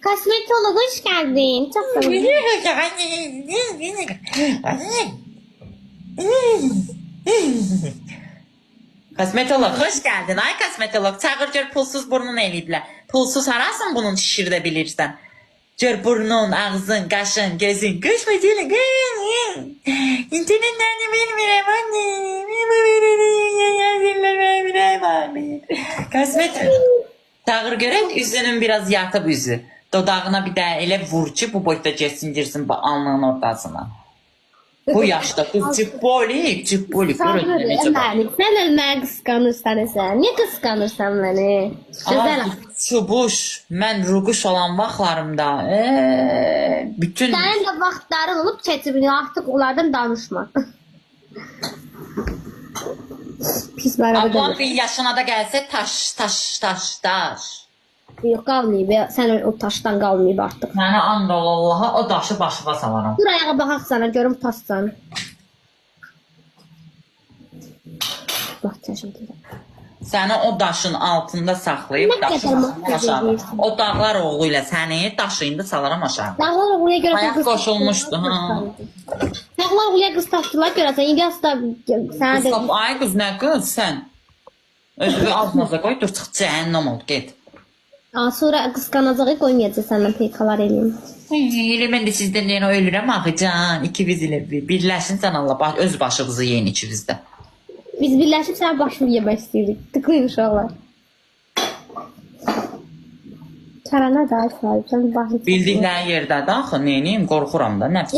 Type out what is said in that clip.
Kosmetolog hoş geldin. Çok sağ olun. Kosmetolog hoş geldin. Ay kosmetolog çağır gör pulsuz burnun eləyiblər. Pulsuz harasan bunun şişirdə bilirsən. Gör burnun, ağzın, qaşın, gözün. Kosmetolog. İnternetlərini bilmirəm anne. Kosmetolog. Çağır görək üzünün biraz yatıb üzü. Dodağına bir də elə vur ki bu boyda geçsin alnının ortasına. Bu yaşda kız cippolik. Sabır Emel'im. Sen ölmeye kıskanırsan sen. Niye kıskanırsan beni? Güzel. Çubuş. Mən ruquş olan vaxtlarımda bütün... Senin de vaxtların olup keçibini artık onlardan danışma. Pis var Ablam bir yaşına da gelse taş. Yok qalmayıb. Sen o taştan qalmayıb artık. Yəni and Allah'a o daşı başıma salaram. Dur ayağa baxaq sana görüm taşsan. Bax çəşim. Səni o daşın altında saxlayıb Nə daşı qədər salaram aşağı. möhtəc O dağlar oğlu ilə səni daşı indi salaram aşağı. Dağlar oraya görə Ayaq qoşulmuşdu. Dağlar oraya qız taşdılar görəsən. İndi asla sənə də... Ay qız nə qız sən? Özünü ağzına qoy dur çıx cəhənnəm ol get. Sonra qısqanacağı qoymayacaq səndən peykalar eləyim. Elə mən də sizdən yenə ölürəm axıcan. İkimiz ilə birləşin sən Allah öz başımızı yeyin ikimizdə. Biz birləşib sənin başını yemək istəyirik. Tıqlayın uşaqlar. Çarana da sahib. Sən başını... Bildikləri yerdədir axı, neyiniyim, qorxuram da, nəfs